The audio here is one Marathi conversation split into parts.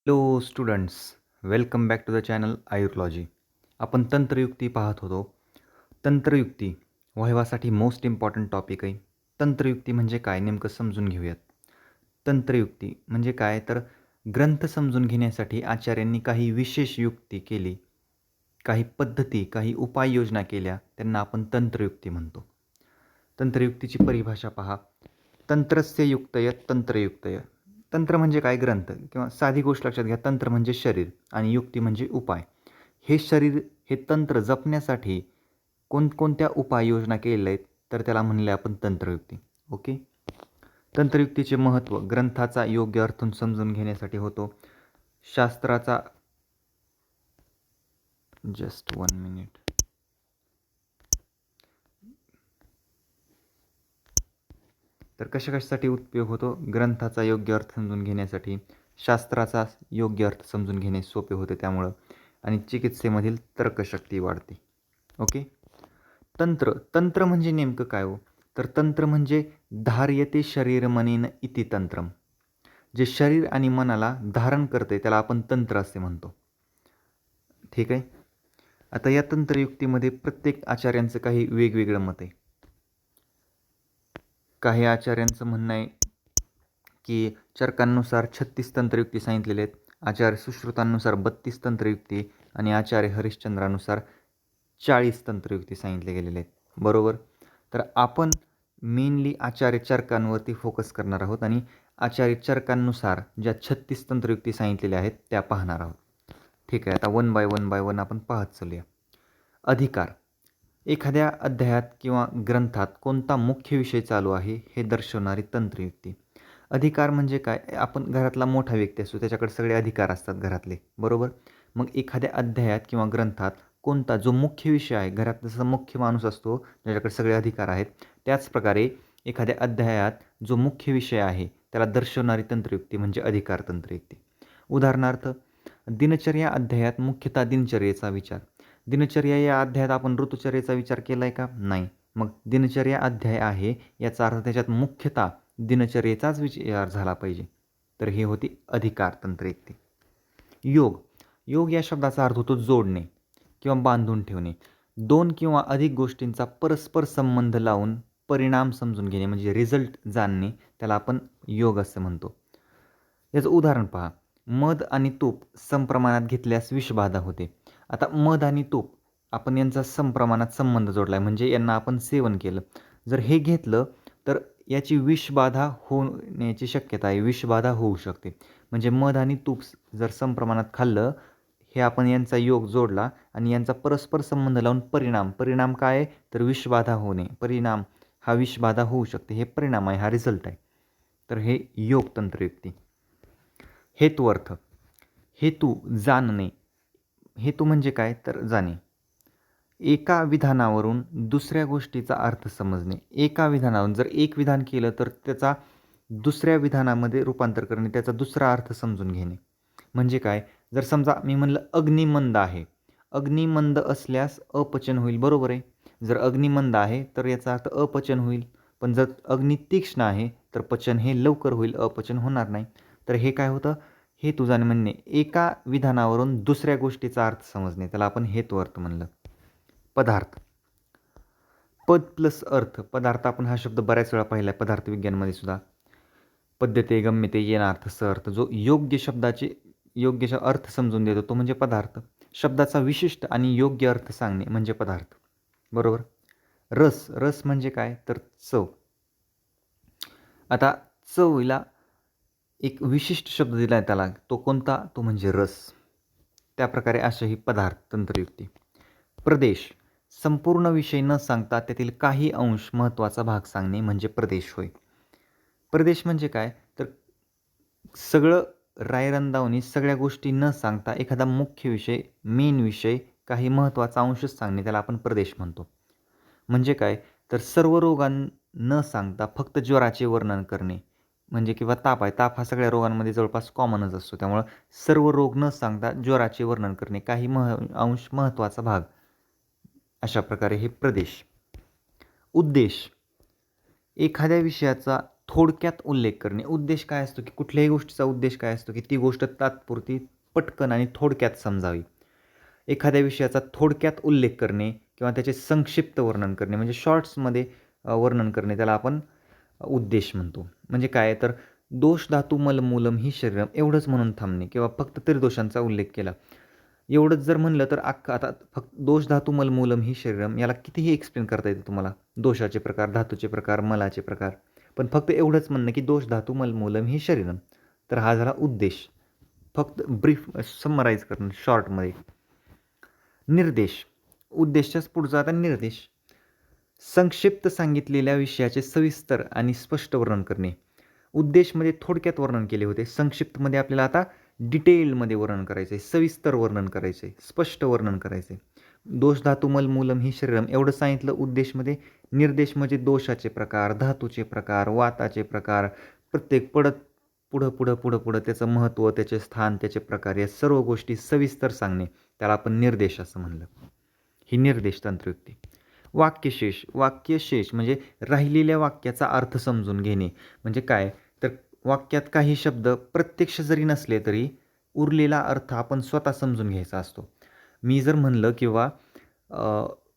Hello students, welcome back to the channel आयुर्लॉजी. आपण तंत्रयुक्ती पाहत होतो. तंत्रयुक्ती व्हायवासाठी मोस्ट इम्पॉर्टंट टॉपिक आहे. तंत्रयुक्ती म्हणजे काय नेमकं समजून घेऊयात. तंत्रयुक्ती म्हणजे काय तर ग्रंथ समजून घेण्यासाठी आचार्यांनी काही विशेष युक्ती केली, काही पद्धती, काही उपाययोजना केल्या, त्यांना आपण तंत्रयुक्ती म्हणतो. तंत्रयुक्तीची परिभाषा पहा. तंत्रस्य युक्तय तंत्रयुक्तय. तंत्र म्हणजे काय? ग्रंथ किंवा साधी गोष्ट लक्षात घ्या. तंत्र म्हणजे शरीर आणि युक्ती म्हणजे उपाय. हे शरीर, हे तंत्र जपण्यासाठी कोणकोणत्या उपाययोजना केलेल्या आहेत तर त्याला म्हणले आपण तंत्रयुक्ती. ओके. तंत्रयुक्तीचे महत्त्व ग्रंथाचा योग्य अर्थ समजून घेण्यासाठी होतो. शास्त्राचा जस्ट 1 मिनिट. तर कशाकशासाठी उपयोग होतो? ग्रंथाचा योग्य अर्थ समजून घेण्यासाठी, शास्त्राचा योग्य अर्थ समजून घेणे सोपे होते त्यामुळं, आणि चिकित्सेमधील तर्कशक्ती वाढते. ओके. तंत्र तंत्र म्हणजे नेमकं काय हो? तर तंत्र म्हणजे धार्यते शरीर मनेन इति तंत्रम. जे शरीर आणि मनाला धारण करते त्याला आपण तंत्र असे म्हणतो. ठीक आहे. आता या तंत्रयुक्तीमध्ये प्रत्येक आचार्यांचं काही वेगवेगळं मत आहे. काही आचार्यांचं म्हणणं आहे की चरकांनुसार 36 तंत्रयुक्ती सांगितलेले आहेत, आचार्य सुश्रुतांनुसार 32 तंत्रयुक्ती आणि आचार्य हरिश्चंद्रानुसार 40 तंत्रयुक्ती सांगितले गेलेले आहेत. बरोबर. तर आपण मेनली आचार्य चरकांवरती फोकस करणार आहोत आणि आचार्य चरकांनुसार ज्या 36 तंत्रयुक्ती सांगितलेल्या आहेत त्या पाहणार आहोत. ठीक आहे. आता वन बाय वन आपण पाहत चालूया. अधिकार. एखाद्या अध्यायात किंवा ग्रंथात कोणता मुख्य विषय चालू आहे हे दर्शवणारी तंत्रयुक्ती. अधिकार म्हणजे काय? आपण घरातला मोठा व्यक्ती असतो, त्याच्याकडे सगळे अधिकार असतात घरातले. बरोबर. मग एखाद्या अध्यायात किंवा ग्रंथात कोणता जो मुख्य विषय आहे, घरात जसा मुख्य माणूस असतो ज्याच्याकडे सगळे अधिकार आहेत, त्याचप्रकारे एखाद्या अध्यायात जो मुख्य विषय आहे त्याला दर्शवणारी तंत्रयुक्ती म्हणजे अधिकार तंत्रयुक्ती. उदाहरणार्थ, दिनचर्या अध्यायात मुख्यतः दिनचर्येचा विचार. दिनचर्या या अध्यायात आपण ऋतुचर्येचा विचार केला आहे का? नाही. मग दिनचर्या अध्याय आहे याचा अर्थ त्याच्यात मुख्यतः दिनचर्येचाच विचार झाला पाहिजे. तर हे होती अधिकार तंत्रयुक्ती. योग. योग या शब्दाचा अर्थ होतो जोडणे किंवा बांधून ठेवणे. दोन किंवा अधिक गोष्टींचा परस्पर संबंध लावून परिणाम समजून घेणे म्हणजे रिझल्ट जाणणे, त्याला आपण योग असं म्हणतो. याचं उदाहरण पहा. मध आणि तूप समप्रमाणात घेतल्यास विषबाधा होते. आता मध आणि तूप आपण यांचा समप्रमाणात संबंध जोडला आहे, म्हणजे यांना आपण सेवन केलं. जर हे घेतलं तर याची विषबाधा होण्याची शक्यता आहे, विषबाधा होऊ शकते. म्हणजे मध आणि तूप जर समप्रमाणात खाल्लं, हे आपण यांचा योग जोडला आणि यांचा परस्पर संबंध लावून परिणाम काय आहे तर विषबाधा होणे. परिणाम हा विषबाधा होऊ शकते, हे परिणाम आहे, हा रिझल्ट आहे. तर हे योग तंत्रयुक्ती. हेतुअर्थ. हेतू जाणणे. हेतू म्हणजे काय तर जाणे. एका विधानावरून दुसऱ्या गोष्टीचा अर्थ समजणे. एका विधानावरून जर एक विधान केलं तर त्याचा दुसऱ्या विधानामध्ये रूपांतर करणे, त्याचा दुसरा अर्थ समजून घेणे. म्हणजे काय? जर समजा मी म्हणलं अग्निमंद आहे, अग्निमंद असल्यास अपचन होईल. बरोबर आहे. जर अग्निमंद आहे तर याचा अर्थ अपचन होईल. पण जर अग्नी तीक्ष्ण आहे तर पचन हे लवकर होईल, अपचन होणार नाही. तर हे काय होतं? हेतू जाणे म्हणणे. एका विधानावरून दुसऱ्या गोष्टीचा अर्थ समजणे, त्याला आपण हेतू अर्थ म्हणलं. पदार्थ. पद प्लस अर्थ. पदार्थ आपण हा शब्द बऱ्याच वेळा पाहिला आहे पदार्थ विज्ञानमध्ये सुद्धा. पद्यते गम्यते येणार्थ अर्थ. जो योग्य शब्दाचे योग्य अर्थ समजून देतो तो म्हणजे पदार्थ. शब्दाचा विशिष्ट आणि योग्य अर्थ सांगणे म्हणजे पदार्थ. बरोबर. रस. रस म्हणजे काय तर चव. आता चवीला एक विशिष्ट शब्द दिला आहे त्याला, तो कोणता? तो म्हणजे रस. त्याप्रकारे अशा ही पदार्थ तंत्रयुक्ती. प्रदेश. संपूर्ण विषय न सांगता त्यातील काही अंश महत्त्वाचा भाग सांगणे म्हणजे प्रदेश होय. प्रदेश म्हणजे काय तर सगळं रायरंदावणी सगळ्या गोष्टी न सांगता एखादा मुख्य विषय, मेन विषय, काही महत्त्वाचा अंशच सांगणे, त्याला आपण प्रदेश म्हणतो. म्हणजे काय तर सर्व रोगांना न सांगता फक्त ज्वराचे वर्णन करणे. म्हणजे किंवा ताप आहे, ताप हा सगळ्या रोगांमध्ये जवळपास कॉमनच असतो, त्यामुळं सर्व रोग न सांगता ज्वराचे वर्णन करणे, काही अंश महत्त्वाचा भाग, अशा प्रकारे हे प्रदेश. उद्देश. एखाद्या विषयाचा थोडक्यात उल्लेख करणे. उद्देश काय असतो की कुठल्याही गोष्टीचा उद्देश काय असतो की ती गोष्ट तात्पुरती, पटकन आणि थोडक्यात समजावी. एखाद्या विषयाचा थोडक्यात उल्लेख करणे किंवा त्याचे संक्षिप्त वर्णन करणे म्हणजे शॉर्ट्समध्ये वर्णन करणे त्याला आपण उद्देश म्हणतो. म्हणजे काय तर दोष धातू मल मूलम ही शरीरम एवढंच म्हणून थांबणे किंवा फक्त त्रिदोषांचा उल्लेख केला. एवढंच जर म्हणलं तर अख्खं आता फक्त दोष धातू मल मूलम ही शरीरम याला कितीही एक्सप्लेन करता येते तुम्हाला. दोषाचे प्रकार, धातूचे प्रकार, मलाचे प्रकार. पण फक्त एवढंच म्हणणं की दोष धातू मल मूलम ही शरीरम. तर हा झाला उद्देश. फक्त ब्रीफ समराईज करणं शॉर्टमध्ये. निर्देश. उद्देशाच पुढचा आता निर्देश. संक्षिप्त सांगितलेल्या विषयाचे सविस्तर आणि स्पष्ट वर्णन करणे. उद्देशमध्ये थोडक्यात वर्णन केले होते. संक्षिप्तमध्ये आपल्याला आता डिटेलमध्ये वर्णन करायचे, सविस्तर वर्णन करायचे, स्पष्ट वर्णन करायचे. दोष धातू मल मूलम ही शरीरम एवढं सांगितलं उद्देशमध्ये. निर्देश म्हणजे दोषाचे प्रकार, धातूचे प्रकार, वाताचे प्रकार, प्रत्येक पुढं पुढं पुढं पुढं त्याचं महत्त्व, त्याचे स्थान, त्याचे प्रकार या सर्व गोष्टी सविस्तर सांगणे त्याला आपण निर्देश असं म्हणलं. ही निर्देश तंत्रयुक्ती. वाक्यशेष. वाक्यशेष म्हणजे राहिलेल्या वाक्याचा अर्थ समजून घेणे. म्हणजे काय तर वाक्यात काही शब्द प्रत्यक्ष जरी नसले तरी उरलेला अर्थ आपण स्वतः समजून घ्यायचा असतो. मी जर म्हणलं किंवा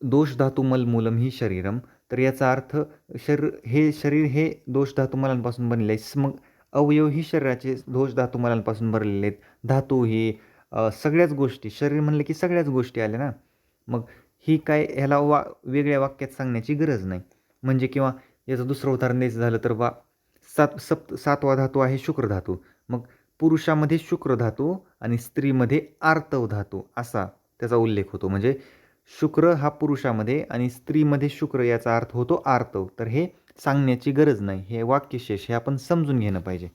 दोष धातू मल मूलम ही शरीरम तर याचा अर्थ शरीर हे दोष धातू मलांपासून बनलेले आहे. मग अवयव ही शरीराचे दोष धातू मलांपासून भरलेले आहेत. धातू ही सगळ्याच गोष्टी, शरीर म्हणलं की सगळ्याच गोष्टी आल्या ना. मग ही काय ह्याला वेगळ्या वाक्यात सांगण्याची गरज नाही. म्हणजे किंवा याचं दुसरं उदाहरण द्यायचं झालं तर सातवा धातू आहे शुक्र धातू. मग पुरुषामध्ये शुक्र धातू आणि स्त्रीमध्ये आर्तव धातू असा त्याचा उल्लेख होतो. म्हणजे शुक्र हा पुरुषामध्ये आणि स्त्रीमध्ये शुक्र याचा अर्थ होतो आर्तव. तर हे सांगण्याची गरज नाही. हे वाक्यशेष हे आपण समजून घेणं पाहिजे.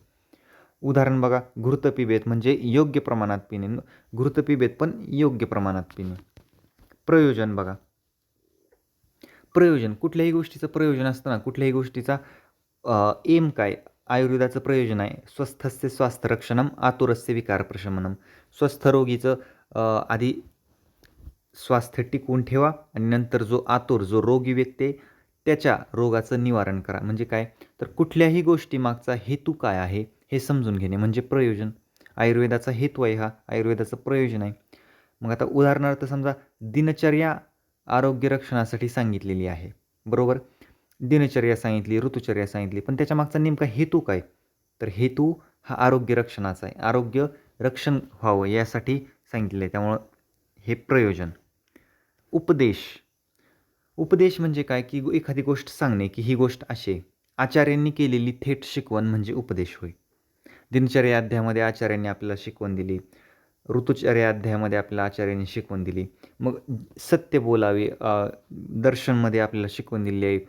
उदाहरण बघा, घृत पिबेत म्हणजे योग्य प्रमाणात पिणे. घृत पिबेत पण योग्य प्रमाणात पिणे. प्रयोजन बघा. प्रयोजन कुठल्याही गोष्टीचं प्रयोजन असतं ना. कुठल्याही गोष्टीचा एम काय. आयुर्वेदाचं प्रयोजन आहे स्वस्थस्य स्वास्थ्य रक्षणम आतुरस्य विकार प्रशमनम. स्वस्थ रोगीचं आधी स्वास्थ्य टिकवून ठेवा आणि नंतर जो आतुर जो रोगी व्यक्ती त्याच्या रोगाचं निवारण करा. म्हणजे काय तर कुठल्याही गोष्टी मागचा हेतू काय आहे हे समजून घेणे म्हणजे प्रयोजन. आयुर्वेदाचा हेतू आहे हा, आयुर्वेदाचं प्रयोजन आहे. मग आता उदाहरणार्थ समजा दिनचर्या आरोग्य रक्षणासाठी सांगितलेली आहे, बरोबर. दिनचर्या सांगितली, ऋतुचर्या सांगितली, पण त्याच्या मागचा नेमका हेतू काय तर हेतू हा आरोग्य रक्षणाचा आहे. आरोग्य रक्षण व्हावं यासाठी सांगितले आहे. त्यामुळं हे प्रयोजन. उपदेश. उपदेश म्हणजे काय की एखादी गोष्ट सांगणे की ही गोष्ट अशी. आचार्यांनी केलेली थेट शिकवण म्हणजे उपदेश होय. दिनचर्या अध्यायामध्ये आचार्यांनी आपल्याला शिकवण दिली. ऋतुचर्या अध्यायामध्ये आपल्याला आचार्यांनी शिकवण दिली. मग सत्य बोलावे दर्शनमध्ये आपल्याला शिकवण दिली आहे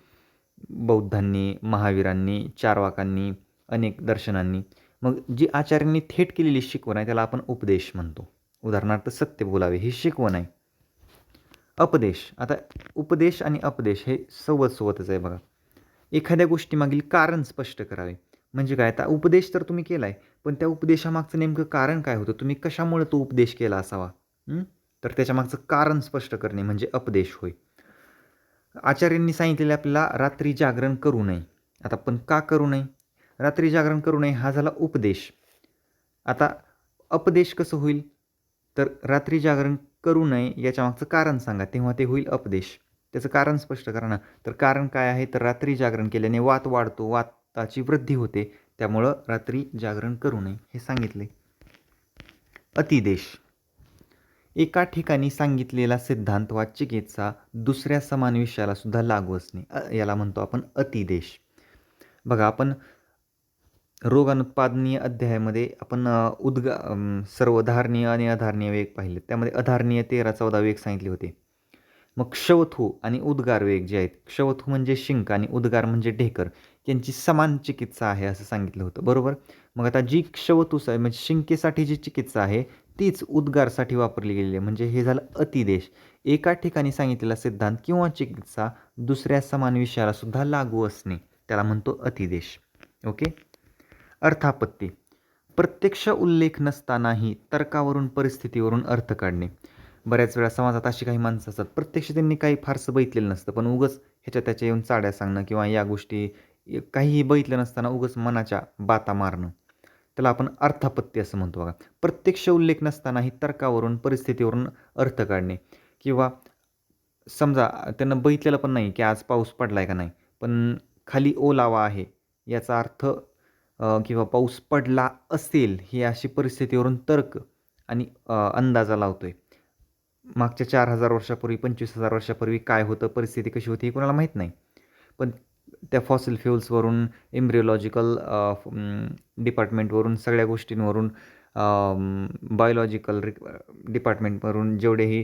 बौद्धांनी, महावीरांनी, चारवाकांनी, अनेक दर्शनांनी. मग जी आचार्यांनी थेट केलेली शिकवण आहे त्याला आपण उपदेश म्हणतो. उदाहरणार्थ सत्य बोलावे ही शिकवण आहे. अपदेश. आता उपदेश आणि अपदेश हे सोबतच आहे बघा. एखाद्या गोष्टीमागील कारण स्पष्ट करावे. म्हणजे काय आता उपदेश तर तुम्ही केला आहे, पण त्या उपदेशामागचं नेमकं कारण काय होतं, तुम्ही कशामुळे तो उपदेश केला असावा, तर त्याच्यामागचं कारण स्पष्ट करणे म्हणजे अपदेश होय. आचार्यांनी सांगितलेले आपल्याला रात्री जागरण करू नये. आता पण का करू नये, रात्री जागरण करू नये हा झाला उपदेश. आता अपदेश कसं होईल तर रात्री जागरण करू नये याच्यामागचं कारण सांगा, तेव्हा ते होईल अपदेश. त्याचं कारण स्पष्ट करा ना. तर कारण काय आहे तर रात्री जागरण केल्याने वात वाढतो, वाताची वृद्धी होते, त्यामुळं रात्री जागरण करू नये हे सांगितले. अतिदेश. एका ठिकाणी सांगितलेला सिद्धांत वा चिकित्सा दुसऱ्या समान विषयाला सुद्धा लागू असणे याला म्हणतो आपण अतिदेश. बघा आपण रोगानुत्पादनीय अध्यायामध्ये आपण सर्व धारणीय आणि अधारणीय वेग पाहिले. त्यामध्ये अधारणीय 13-14 वेग सांगितले होते. मग क्षवथू आणि उद्गार वेग जे आहेत, क्षवथू म्हणजे शिंक आणि उद्गार म्हणजे ढेकर, यांची समान चिकित्सा आहे असं सांगितलं होतं, बरोबर. मग आता जी क्षवथू म्हणजे शिंकेसाठी जी चिकित्सा आहे तीच उद्गारसाठी वापरली गेलेली आहे. म्हणजे हे झालं अतिदेश. एका ठिकाणी सांगितलेला सिद्धांत किंवा चिकित्सा दुसऱ्या समान विषयाला सुद्धा लागू असणे त्याला म्हणतो अतिदेश. ओके. अर्थापत्ती. प्रत्यक्ष उल्लेख नसतानाही तर्कावरून परिस्थितीवरून अर्थ काढणे. बऱ्याच वेळा समाजात अशी काही माणसं असतात प्रत्यक्ष त्यांनी काही फारसं बघितलेलं नसतं, पण उगाच ह्याच्या त्याच्या येऊन चाड्या सांगणं किंवा या गोष्टी काहीही बघितलं नसताना उगाच मनाच्या बाता मारणं, त्याला आपण अर्थापत्ती असं म्हणतो बघा. प्रत्यक्ष उल्लेख नसतानाही तर्कावरून, परिस्थितीवरून अर्थ काढणे. किंवा समजा त्यानं बघितलेलं पण नाही की आज पाऊस पडलाय का नाही, पण खाली ओलावा आहे याचा अर्थ किंवा पाऊस पडला असेल ही अशी परिस्थितीवरून तर्क आणि अंदाजा लावतोय. मागच्या 4000 वर्षापूर्वी, 25,000 वर्षापूर्वी काय होतं, परिस्थिती कशी होती हे कोणाला माहीत नाही. पण त्या फॉसिल फ्युल्सवरून, एम्ब्रिओलॉजिकल डिपार्टमेंटवरून, सगळ्या गोष्टींवरून, बायोलॉजिकल डिपार्टमेंटवरून जेवढेही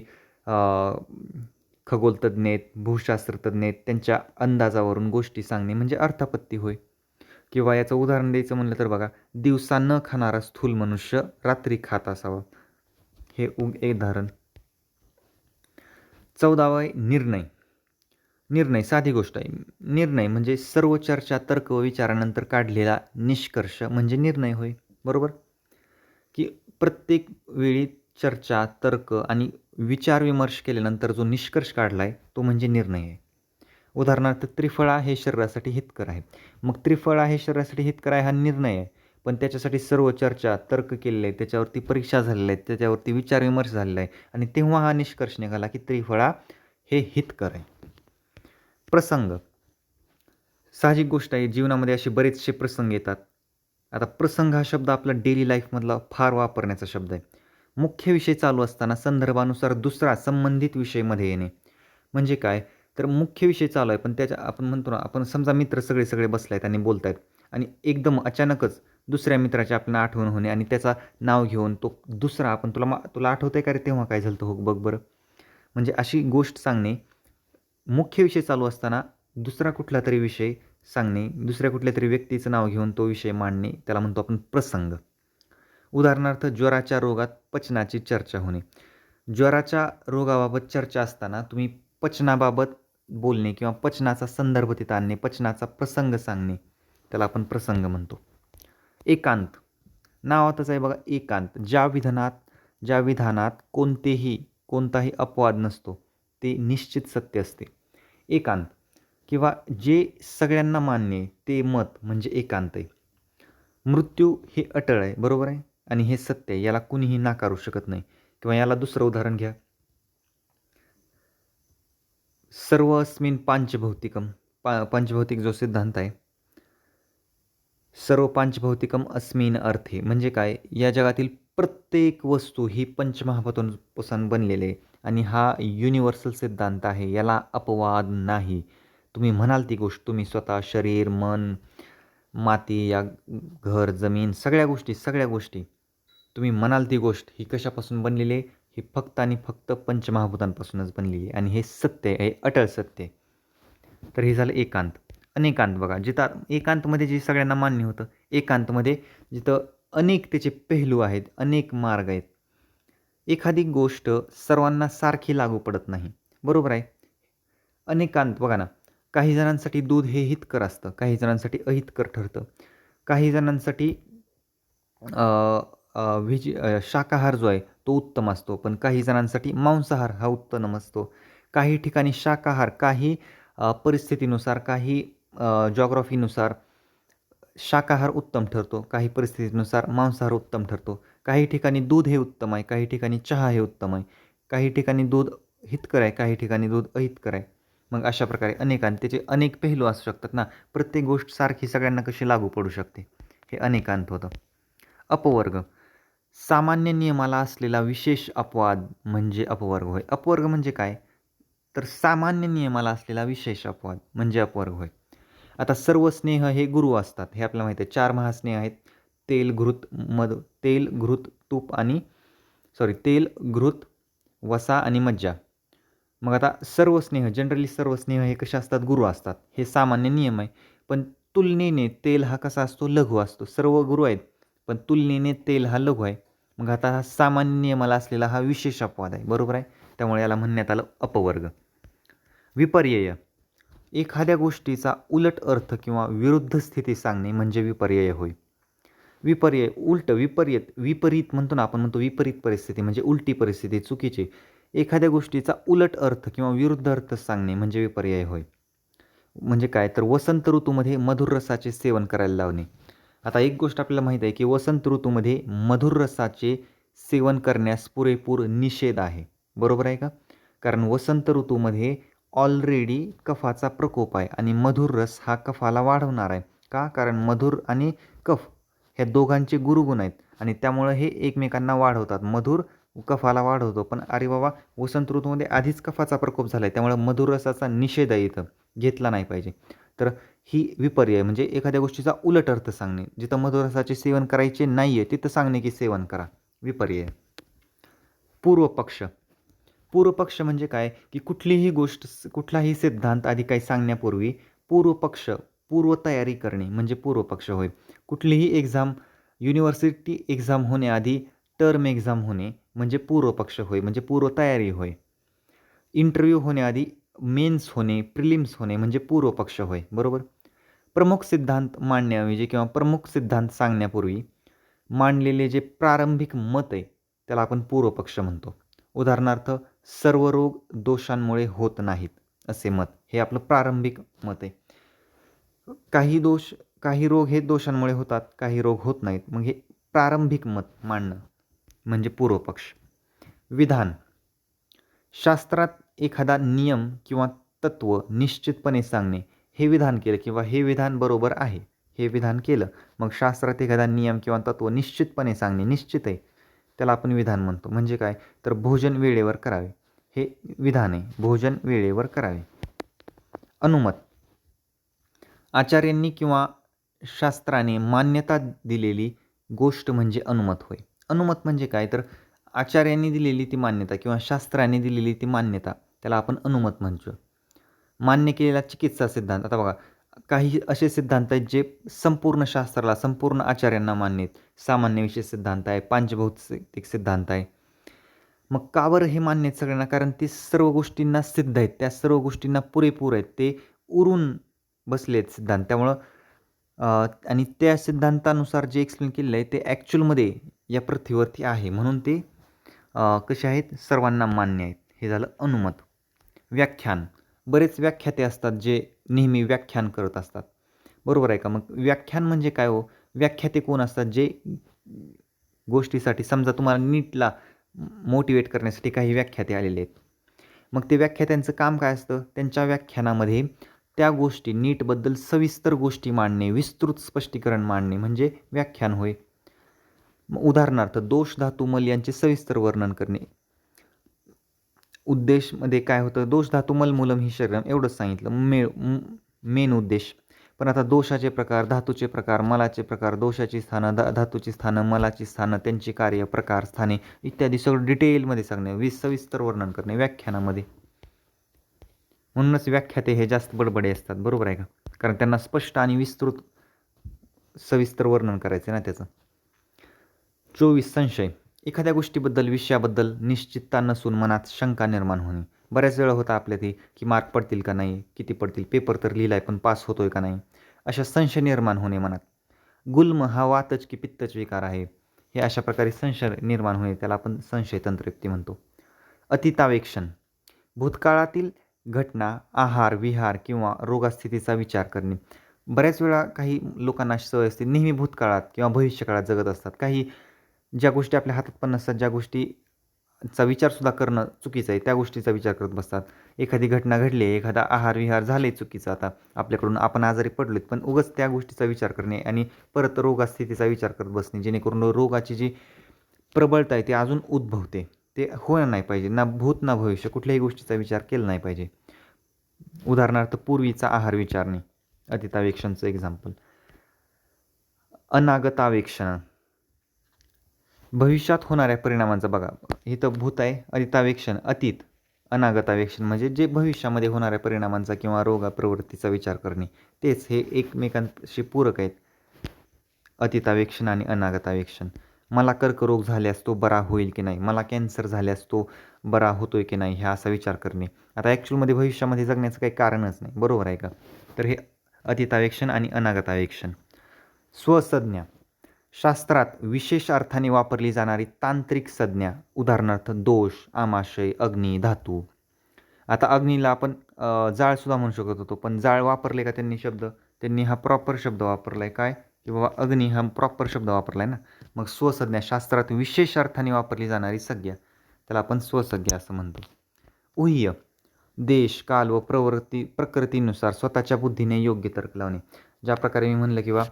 खगोलतज्ञ आहेत, भूशास्त्रज्ञ आहेत, त्यांच्या अंदाजावरून गोष्टी सांगणे म्हणजे अर्थापत्ती होय. किंवा याचं उदाहरण द्यायचं म्हणलं तर बघा, दिवसा न खाणारा स्थूल मनुष्य रात्री खात असावा, हे एक उदाहरण. 14वा निर्णय. निर्णय साधी गोष्ट आहे. निर्णय म्हणजे सर्व चर्चा, तर्क व विचारानंतर काढलेला निष्कर्ष म्हणजे निर्णय होय. बरोबर? की प्रत्येक वेळी चर्चा, तर्क आणि विचारविमर्श केल्यानंतर जो निष्कर्ष काढला आहे तो म्हणजे निर्णय आहे. उदाहरणार्थ त्रिफळा हे शरीरासाठी हितकर आहे. मग त्रिफळा हे शरीरासाठी हितकर आहे हा निर्णय आहे, पण त्याच्यासाठी सर्व चर्चा, तर्क केलेले आहे, त्याच्यावरती परीक्षा झालेल्या आहेत, त्याच्यावरती विचारविमर्श झालेला आहे आणि तेव्हा हा निष्कर्ष निघाला की त्रिफळा हे हितकर आहे. प्रसंग. साहजिक गोष्ट आहे, जीवनामध्ये असे बरेचसे प्रसंग येतात. आता प्रसंग हा शब्द आपला डेली लाईफमधला फार वापरण्याचा शब्द आहे. मुख्य विषय चालू असताना संदर्भानुसार दुसरा संबंधित विषयमध्ये येणे. म्हणजे काय, तर मुख्य विषय चालू आहे पण त्याच्या आपण म्हणतो ना, आपण समजा मित्र सगळे बसले आहेत आणि बोलत आहेत आणि एकदम अचानकच दुसऱ्या मित्राची आपल्याला आठवण होणे आणि त्याचा नाव घेऊन तो दुसरा आपण तुला आठवतं आहे का रे तेव्हा काय झालं हो बघ बरं. म्हणजे अशी गोष्ट सांगणे, मुख्य विषय चालू असताना दुसरा कुठला तरी विषय सांगणे, दुसऱ्या कुठल्या तरी व्यक्तीचं नाव घेऊन तो विषय मांडणे, त्याला म्हणतो आपण प्रसंग. उदाहरणार्थ ज्वराच्या रोगात पचनाची चर्चा होणे. ज्वराच्या रोगाबाबत चर्चा असताना तुम्ही पचनाबाबत बोलणे किंवा पचनाचा संदर्भ तिथं आणणे, पचनाचा प्रसंग सांगणे, त्याला आपण प्रसंग म्हणतो. एकांत. नावातच आहे बघा एकांत. ज्या विधानात कोणताही अपवाद नसतो ते निश्चित सत्य असते. एकांत किंवा जे सगळ्यांना मान्य आहे ते मत म्हणजे एकांत आहे. मृत्यू हे अटळ आहे, बरोबर आहे, आणि हे सत्य आहे, याला कुणीही नाकारू शकत नाही. किंवा याला दुसरं उदाहरण घ्या, सर्वस्मिन पांचभौतिकम. पंचभौतिक जो सिद्धांत आहे, सर्व पांचभौतिकम अस्मिन अर्थे म्हणजे काय, या जगातील प्रत्येक वस्तू ही पंचमहाभूतांपासून बनलेली आहे आणि हा युनिव्हर्सल सिद्धांत आहे, याला अपवाद नाही. तुम्ही म्हणाल ती गोष्ट, तुम्ही स्वतः, शरीर, मन, माती, या घर, जमीन, सगळ्या गोष्टी तुम्ही म्हणाल ती गोष्ट ही कशापासून बनलेली आहे, ही फक्त आणि फक्त पंचमहाभूतांपासूनच बनलेली आहे आणि हे सत्य आहे, अटळ सत्य आहे. तर हे झालं एकांत. अनेकांत बघा, जिथं एकांतमध्ये जे सगळ्यांना मान्य होतं, एकांतमध्ये जिथं अनेक त्याचे पेहलू आहेत, अनेक मार्ग आहेत. एखादी गोष्ट सर्वांना सारखी लागू पडत नाही, बरोबर आहे. अनेकांत बघा ना, काही जणांसाठी दूध हे हितकर असतं, काही जणांसाठी अहितकर ठरतं, काही जणांसाठी शाकाहार जो आहे तो उत्तम असतो, पण काही जणांसाठी मांसाहार हा उत्तम असतो. काही ठिकाणी शाकाहार, काही परिस्थितीनुसार, काही जॉग्राफीनुसार शाकाहार उत्तम ठरतो, काही परिस्थितीनुसार मांसाहार उत्तम ठरतो. काही ठिकाणी दूध हे उत्तम आहे, काही ठिकाणी चहा हे उत्तम आहे, काही ठिकाणी दूध हितकर आहे, काही ठिकाणी दूध अहितकर आहे. मग अशा प्रकारे अनेकांत त्याचे अनेक पेहलू असू शकतात ना, प्रत्येक गोष्ट सारखी सगळ्यांना कशी लागू पडू शकते, हे अनेकांत होतं. अपवर्ग. सामान्य नियमाला असलेला विशेष अपवाद म्हणजे अपवर्ग होय. अपवर्ग म्हणजे काय, तर सामान्य नियमाला असलेला विशेष अपवाद म्हणजे अपवर्ग होय. आता सर्व स्नेह हे गुरु असतात, हे आपल्याला माहिती आहे. 4 महास्नेह आहेत, तेल, घृत, तूप आणि तेल, घृत, वसा आणि मज्जा. मग आता जनरली सर्व स्नेह हे कसे असतात, गुरु असतात, हे सामान्य नियम आहे. पण तुलनेने तेल हा कसा असतो, लघु असतो. सर्व गुरु आहेत पण तुलनेने तेल हा लघु आहे. मग आता हा सामान्य नियमाला असलेला हा विशेष अपवाद आहे, बरोबर आहे. त्यामुळे याला म्हणण्यात आलं अपवर्ग. विपर्यय. एखाद्या गोष्टीचा उलट अर्थ किंवा विरुद्ध स्थिती सांगणे म्हणजे विपर्यय होय. विपरीत म्हणतो ना आपण, म्हणतो विपरीत परिस्थिती म्हणजे उलटी परिस्थिती, चुकीची. एखाद्या गोष्टीचा उलट अर्थ किंवा विरुद्ध अर्थ सांगणे म्हणजे विपर्यय होय. म्हणजे काय तर वसंत ऋतूमध्ये मधुर रसाचे सेवन करायला लावणे. आता एक गोष्ट आपल्याला माहीत आहे की वसंत ऋतूमध्ये मधुर रसाचे सेवन करण्यास पुरेपूर निषेध आहे. बरोबर आहे का? कारण वसंत ऋतूमध्ये ऑलरेडी कफाचा प्रकोप आहे आणि मधुर रस हा कफाला वाढवणार आहे. का? कारण मधुर आणि कफ ह्या दोघांचे गुरुगुण आहेत आणि त्यामुळे हे एकमेकांना वाढवतात. मधुर कफाला वाढवतो, पण अरे बाबा वसंत ऋतूमध्ये आधीच कफाचा प्रकोप झाला आहे, त्यामुळे मधुर रसाचा निषेध आहे इथं, घेतला नाही पाहिजे. तर ही विपर्य म्हणजे एखाद्या गोष्टीचा उलट अर्थ सांगणे. जिथं मधुर रसाचे सेवन करायचे नाही आहे तिथं सांगणे की सेवन करा, विपर्य. पूर्व पक्ष. पूर्व पक्ष म्हणजे काय की कुठलीही गोष्ट कुठलाही सिद्धांत आधी काही सांगण्यापूर्वी पूर्व पक्ष पूर्व तयारी करणे म्हणजे पूर्व पक्ष होय. कुठलीही एक्झाम युनिव्हर्सिटी एक्झाम होण्याआधी टर्म एक्झाम होणे म्हणजे पूर्व पक्ष होय, म्हणजे पूर्व तयारी होय. इंटरव्ह्यू होण्याआधी मेन्स होणे प्रिलिम्स होणे म्हणजे पूर्व पक्ष होय. बरोबर. प्रमुख सिद्धांत मांडण्याऐवजी किंवा प्रमुख सिद्धांत सांगण्यापूर्वी मांडलेले जे प्रारंभिक मत आहे त्याला आपण पूर्व पक्ष म्हणतो. उदाहरणार्थ सर्व रोग दोषांमुळे होत नाहीत असे मत, हे आपलं प्रारंभिक मत आहे. काही रोग हे दोषांमुळे होतात, काही रोग होत नाहीत, मग हे प्रारंभिक मत मांडणं म्हणजे पूर्व पक्ष. विधान. शास्त्रात एखादा नियम किंवा तत्व निश्चितपणे सांगणे, हे विधान केलं किंवा हे विधान बरोबर आहे, हे विधान केलं, मग शास्त्रात एखादा नियम किंवा तत्व निश्चितपणे सांगणे, निश्चित आहे, त्याला आपण विधान म्हणतो. म्हणजे काय तर भोजन वेळेवर करावे, हे विधान आहे. भोजन वेळेवर करावे. अनुमत. आचार्यांनी किंवा शास्त्राने मान्यता दिलेली गोष्ट म्हणजे अनुमत होय. अनुमत म्हणजे काय तर आचार्यांनी दिलेली ती मान्यता किंवा शास्त्राने दिलेली ती मान्यता, त्याला आपण अनुमत म्हणतो. मान्य केलेला चिकित्सा सिद्धांत. आता बघा काही असे सिद्धांत आहेत जे संपूर्ण शास्त्राला संपूर्ण आचार्यांना मान्य आहेत. सामान्य विषय सिद्धांत आहे, पांचभौतिक सिद्धांत आहे. मग का बरं हे मान्य आहेत सगळ्यांना? कारण ते सर्व गोष्टींना सिद्ध आहेत, त्या सर्व गोष्टींना पुरेपूर आहेत, ते उरून बसले आहेत सिद्धांत. त्यामुळं आणि त्या सिद्धांतानुसार जे एक्सप्लेन केलेलं आहे ते ॲक्च्युअलमध्ये या पृथ्वीवरती आहे, म्हणून ते कसे आहेत सर्वांना मान्य आहेत. हे झालं अनुमत. व्याख्यान. बरेच व्याख्याते असतात जे नेहमी व्याख्यान करत असतात. बरोबर आहे का? मग व्याख्यान म्हणजे काय हो? व्याख्याते कोण असतात? जे गोष्टीसाठी समजा तुम्हाला नीटला मोटिवेट करण्यासाठी काही व्याख्याते आलेले आहेत. मग ते व्याख्यात्यांचं काम काय असतं? त्यांच्या व्याख्यानामध्ये त्या गोष्टी नीटबद्दल सविस्तर गोष्टी मांडणे, विस्तृत स्पष्टीकरण मांडणे म्हणजे व्याख्यान होय. उदाहरणार्थ दोष धातू मल यांचे सविस्तर वर्णन करणे. उद्देशमध्ये काय होतं? दोष धातू मल मूलम ही शरीरम एवढंच सांगितलं मेन उद्देश. पण आता दोषाचे प्रकार, धातूचे प्रकार, मलाचे प्रकार, दोषाची स्थानं, धातूची स्थानं, मलाची स्थानं, त्यांची कार्य, प्रकार, स्थाने इत्यादी सगळं डिटेलमध्ये सांगणे, सविस्तर वर्णन करणे व्याख्यानामध्ये. म्हणूनच व्याख्याते हे जास्त बडबडे असतात. बरोबर आहे का? कारण त्यांना स्पष्ट आणि विस्तृत सविस्तर वर्णन करायचं ना त्याचं. 24 संशय. एखाद्या गोष्टीबद्दल विषयाबद्दल निश्चितता नसून मनात शंका निर्माण होणे. बऱ्याच वेळा होतं आपल्या ते की मार्क पडतील का नाही, किती पडतील, पेपर तर लिहिलाय पण पास होतोय का नाही, अशा संशय निर्माण होणे मनात. गुल्म हा वातच की पित्तच विकार आहे, हे अशा प्रकारे संशय निर्माण होणे, त्याला आपण संशय तंत्रयुक्ती म्हणतो. अतितावेक्षण. भूतकाळातील घटना, आहार विहार किंवा रोगस्थितीचा विचार करणे. बऱ्याच वेळा काही लोकांना अशी सवय असते, नेहमी भूतकाळात किंवा भविष्यकाळात जगत असतात. काही ज्या गोष्टी आपल्या हातात पण नसतात, ज्या गोष्टीचा विचारसुद्धा करणं चुकीचं आहे, त्या गोष्टीचा विचार करत बसतात. एखादी घटना घडली, एखादा आहार विहार झाले चुकीचं आता आपल्याकडून, आपण आजारी पडलोत, पण उगाच त्या गोष्टीचा विचार करणे आणि परत रोगस्थितीचा विचार करत बसणे, जेणेकरून रोगाची जी प्रबळता आहे ती अजून उद्भवते. ते होणार नाही पाहिजे. ना भूत ना भविष्य कुठल्याही गोष्टीचा विचार केला नाही पाहिजे. उदाहरणार्थ पूर्वीचा आहार विचारणे, अतितावेक्षणचं एक्झाम्पल. अनागतावेक्षण. भविष्यात होणाऱ्या परिणामांचा बघा, इथं भूत आहे, अतितावेक्षण अतीत, अनागतावेक्षण म्हणजे जे भविष्यामध्ये होणाऱ्या परिणामांचा किंवा रोगा प्रवृत्तीचा विचार करणे, तेच हे एकमेकांशी पूरक आहेत. अतितावेक्षण आणि अनागतावेक्षण. मला कर्करोग झाल्यास तो बरा होईल की नाही, मला कॅन्सर झाल्यास तो बरा होतोय की नाही, ह्या असा विचार करणे. आता ॲक्च्युअलमध्ये भविष्यामध्ये जगण्याचं काही कारणच नाही. बरोबर आहे का? तर हे अतितावेक्षण आणि अनागतावेक्षण. स्वसंज्ञा. शास्त्रात विशेष अर्थाने वापरली जाणारी तांत्रिक संज्ञा, उदाहरणार्थ दोष, आमाशय, अग्नी, धातू. आता अग्नीला आपण जाळसुद्धा म्हणू शकत होतो, पण जाळ वापरले का त्यांनी शब्द? त्यांनी हा प्रॉपर शब्द वापरला आहे काय, की बाबा अग्नी हा प्रॉपर शब्द वापरला आहे ना. मग स्वसंज्ञा शास्त्रात विशेष अर्थाने वापरली जाणारी संज्ञा, त्याला आपण स्वसंज्ञा असं म्हणतो. ऊह्य देश काल व प्रकृतीनुसार स्वतःच्या बुद्धीने योग्य तर्क लावणे. ज्या प्रकारे मी म्हणलं की बा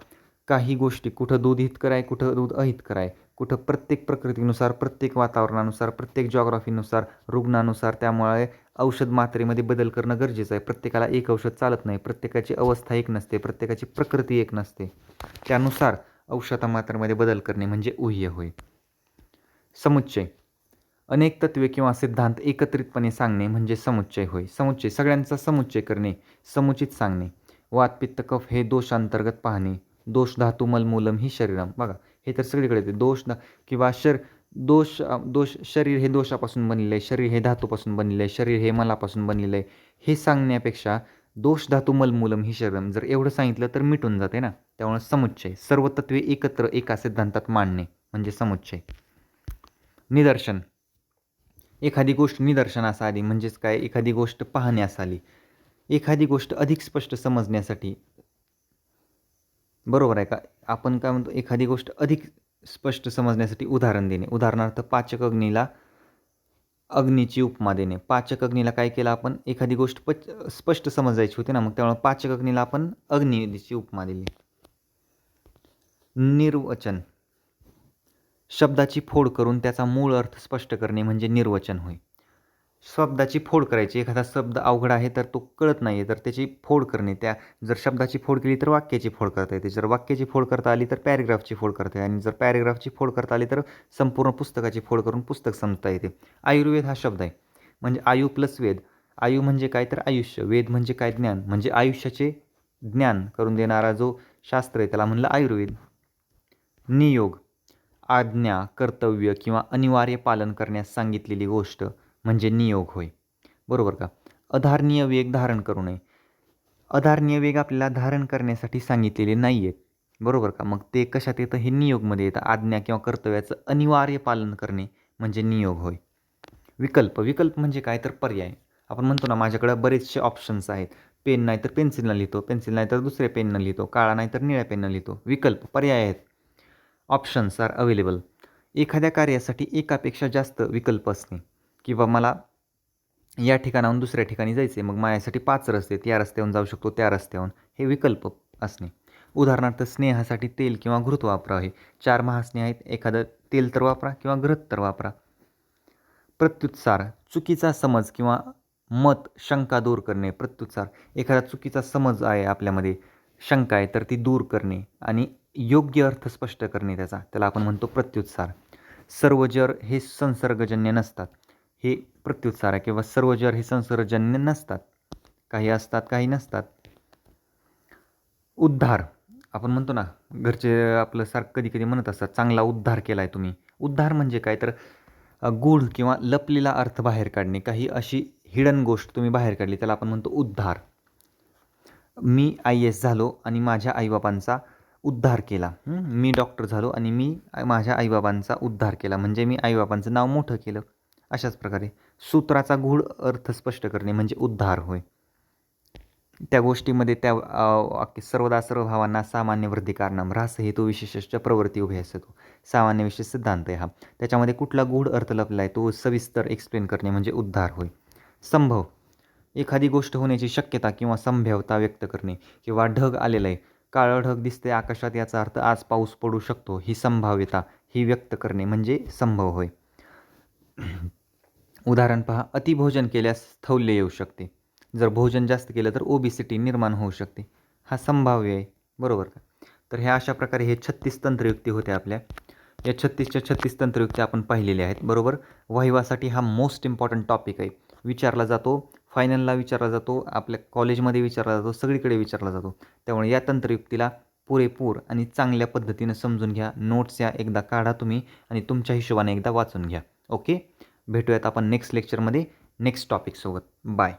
काही गोष्टी कुठं दूध हितकर आहे, कुठं दूध अहितकर आहे, कुठं प्रत्येक प्रकृतीनुसार, प्रत्येक वातावरणानुसार, प्रत्येक जॉग्राफीनुसार, रुग्णानुसार, त्यामुळे औषध मात्रेमध्ये बदल करणं गरजेचं आहे. प्रत्येकाला एक औषध चालत नाही, प्रत्येकाची अवस्था एक नसते, प्रत्येकाची प्रकृती एक नसते, त्यानुसार औषध मात्रेमध्ये बदल करणे म्हणजे ऊह्य होय. समुच्चय अनेक तत्वे किंवा सिद्धांत एकत्रितपणे सांगणे म्हणजे समुच्चय होय. समुच्चय सगळ्यांचा समुच्चय करणे, समुचित सांगणे. वात पित्त कफ हे दोषांतर्गत पाहणे. दोष धातू मलमूलम ही शरीरम. बघा हे तर सगळीकडे येते. किंवा दोष शरीर हे दोषापासून बनलेलं आहे, शरीर हे धातूपासून बनलेलं आहे, शरीर हे मलापासून बनलेलं आहे, हे सांगण्यापेक्षा दोष धातू मलमूलम ही शरीरम जर एवढं सांगितलं तर मिटून जाते ना. त्यामुळे समुच्चय सर्व तत्वे एकत्र एका सिद्धांतात मांडणे म्हणजे समुच्चय. निदर्शन एखादी गोष्ट निदर्शनास आली म्हणजेच काय, एखादी गोष्ट पाहण्यास आली, एखादी गोष्ट अधिक स्पष्ट समजण्यासाठी. बरोबर आहे का? आपण काय म्हणतो, एखादी गोष्ट अधिक स्पष्ट समजण्यासाठी उदाहरण देणे. उदाहरणार्थ पाचक अग्नीला अग्नीची उपमा देणे. पाचक अग्नीला काय केलं आपण, एखादी गोष्ट स्पष्ट समजायची होती ना, मग त्यामुळे पाचक अग्नीला आपण अग्नीची उपमा दिली. निर्वचन शब्दाची फोड करून त्याचा मूळ अर्थ स्पष्ट करणे म्हणजे निर्वचन होय. शब्दाची फोड करायची, एखादा शब्द अवघड आहे तर तो कळत नाही आहे तर त्याची फोड करणे. जर शब्दाची फोड केली तर वाक्याची फोड करता येते, जर वाक्याची फोड करता आली तर पॅरेग्राफची फोड करता येते, आणि जर पॅरेग्राफची फोड करता आली तर संपूर्ण पुस्तकाची फोड करून पुस्तक समजता येते. आयुर्वेद हा शब्द आहे म्हणजे आयु प्लस वेद. आयु म्हणजे काय तर आयुष्य, वेद म्हणजे काय ज्ञान, म्हणजे आयुष्याचे ज्ञान करून देणारा जो शास्त्र आहे त्याला म्हणलं आयुर्वेद. नियोग आज्ञा, कर्तव्य किंवा अनिवार्य पालन करण्यास सांगितलेली गोष्ट म्हणजे नियोग होय. बरोबर का? अधारणीय वेग धारण करू नये. अधारणीय वेग आपल्याला धारण करण्यासाठी सांगितलेले नाही आहेत. बरोबर का? मग ते कशात येतं, हे नियोगमध्ये येतं. आज्ञा किंवा कर्तव्याचं अनिवार्य पालन करणे म्हणजे नियोग होय. विकल्प म्हणजे काय तर पर्याय. आपण म्हणतो ना माझ्याकडे बरेचसे ऑप्शन्स आहेत, पेन नाही तर पेन्सिलनं लिहितो, पेन्सिल नाही तर दुसऱ्या पेननं लिहितो, काळा नाही तर निळ्या पेननं लिहितो. विकल्प पर्याय आहेत. Options are available. एखाद्या कार्यासाठी एकापेक्षा जास्त विकल्प असणे, किंवा मला या ठिकाणाहून दुसऱ्या ठिकाणी जायचे, मग माझ्यासाठी 5 रस्ते आहेत, या रस्त्यावरून जाऊ शकतो, त्या रस्त्यावरून, हे विकल्प असणे. उदाहरणार्थ स्नेहासाठी तेल किंवा घृत वापरावे. 4 महास्नेह आहेत, एखादं तेल तर वापरा किंवा घृत तर वापरा. प्रत्युत्सार चुकीचा समज किंवा मत शंका दूर करणे. प्रत्युत्सार एखादा चुकीचा समज आहे आपल्यामध्ये, शंका आहे तर ती दूर करणे आणि योग्य अर्थ स्पष्ट करणे त्याला आपण म्हणतो प्रत्युत्सार. सर्व जर हे संसर्गजन्य नसतात, हे प्रत्युत्सार आहे. किंवा सर्व जर हे संसर्गजन्य नसतात, काही असतात काही नसतात. उद्धार आपण म्हणतो ना, घरचे आपलं सारखं कधी कधी म्हणत असतात चांगला उद्धार केला आहे तुम्ही. उद्धार म्हणजे काय तर गूढ किंवा लपलेला अर्थ बाहेर काढणे, काही अशी हिडन गोष्ट तुम्ही बाहेर काढली, त्याला आपण म्हणतो उद्धार. मी IAS झालो आणि माझ्या आईबाबांचा उद्धार केला. मी डॉक्टर झालो आणि मी माझ्या आईबाबांचा उद्धार केला, म्हणजे मी आईबाबांचं नाव मोठं केलं. अशाच प्रकारे सूत्राचा गूढ अर्थ स्पष्ट करणे म्हणजे उद्धार होय. त्या गोष्टीमध्ये सर्वदा सर्व भावांना सामान्य वृद्धी कारणम ऱ्हास हेतू विशेषश्च प्रवृत्ती उभे असतो. सामान्य विशेष सिद्धांत आहे हा. त्याच्यामध्ये कुठला गूढ अर्थ लपला आहे तो सविस्तर एक्सप्लेन करणे म्हणजे उद्धार होय. संभव एखादी गोष्ट होण्याची शक्यता किंवा संभाव्यता व्यक्त करणे, किंवा ढग आलेला आहे, काळं ढग दिसते आकाशात, याचा अर्थ आज पाऊस पडू शकतो, ही संभाव्यता ही व्यक्त करणे म्हणजे संभव होय. उदाहरण पहा, अतिभोजन केल्यास स्थौल्य येऊ शकते. जर भोजन जास्त केलं तर ओबिसिटी निर्माण होऊ शकते, हा संभाव्य आहे. बरोबर का? तर ह्या अशा प्रकारे हे 36 तंत्रयुक्ती होत्या आपल्या. या 36च्या 36 तंत्रयुक्ती आपण पाहिलेल्या आहेत. बरोबर. वहिवासाठी हा मोस्ट इम्पॉर्टंट टॉपिक आहे, विचारला जातो, फायनलला विचारला जातो, आपल्या कॉलेजमध्ये विचारला जातो, सगळीकडे विचारला जातो. त्यामुळे या तंत्रयुक्तीला पुरेपूर आणि चांगल्या पद्धतीनं समजून घ्या. नोट्स या एकदा काढा तुम्ही आणि तुमच्या हिशोबाने एकदा वाचून घ्या. ओके, भेटूयात आपण नेक्स्ट लेक्चरमध्ये नेक्स्ट टॉपिकसोबत. बाय.